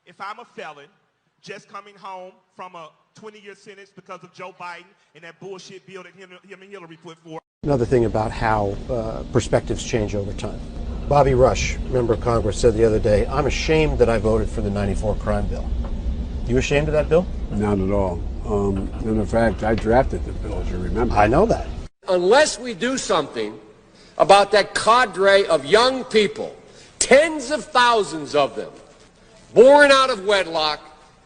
if I'm a felon just coming home from a 20-year sentence because of Joe Biden and that bullshit bill that him and Hillary put forth. Another thing about how perspectives change over time. Bobby Rush, member of Congress, said the other day, "I'm ashamed that I voted for the '94 crime bill." You ashamed of that bill? Not at all. And in fact, I drafted the bill, as you remember. I know that. Unless we do something about that cadre of young people, tens of thousands of them, born out of wedlock,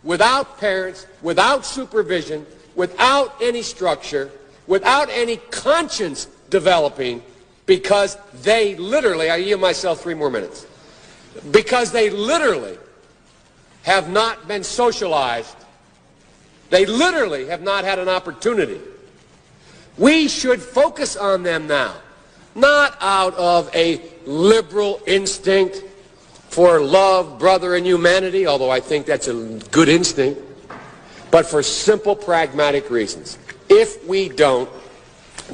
without parents, without supervision, without any structure, without any conscience developing, because they literally, I yield myself 3 more minutes, because they literally have not been socialized. They literally have not had an opportunity. We should focus on them now, not out of a liberal instinct for love, brother, and humanity, although I think that's a good instinct, but for simple, pragmatic reasons. If we don't,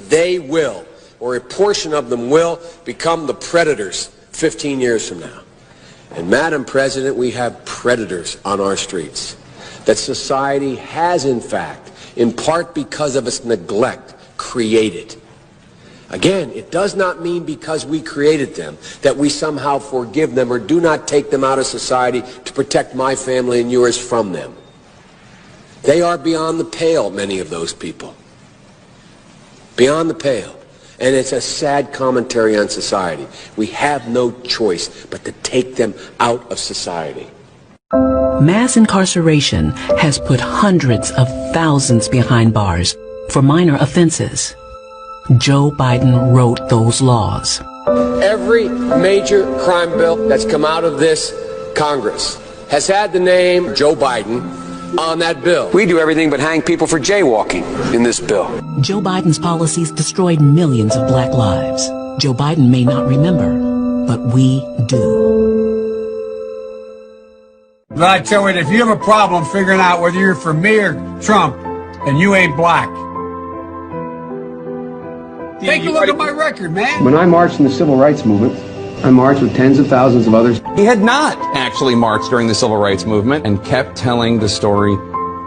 they will, or a portion of them will, become the predators 15 years from now. And Madam President, we have predators on our streets that society has, in fact, in part because of its neglect, created. Again, it does not mean because we created them that we somehow forgive them or do not take them out of society to protect my family and yours from them. They are beyond the pale, many of those people. Beyond the pale. And it's a sad commentary on society. We have no choice but to take them out of society. Mass incarceration has put hundreds of thousands behind bars for minor offenses. Joe Biden wrote those laws. Every major crime bill that's come out of this Congress has had the name Joe Biden on that bill. We do everything but hang people for jaywalking in this bill. Joe Biden's policies destroyed millions of black lives. Joe Biden may not remember, but we do. But I tell you, if you have a problem figuring out whether you're for me or Trump, and you ain't black, take a look at my record, man. When I marched in the civil rights movement, I marched with tens of thousands of others. He had not actually marched during the civil rights movement and kept telling the story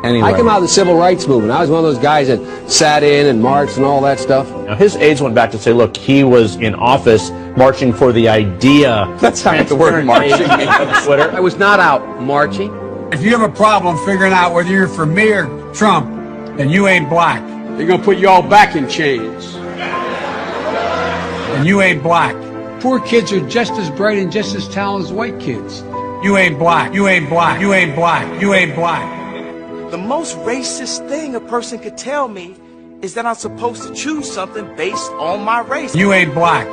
anyway. I came out of the civil rights movement. I was one of those guys that sat in and marched and all that stuff. Now, his aides went back to say, look, he was in office marching for the idea. That's not the word marching. Twitter. I was not out marching. If you have a problem figuring out whether you're for me or Trump, and you ain't black, they're going to put you all back in chains. And you ain't black. Poor kids are just as bright and just as talented as white kids. You ain't black. You ain't black. You ain't black. You ain't black. The most racist thing a person could tell me is that I'm supposed to choose something based on my race. You ain't black.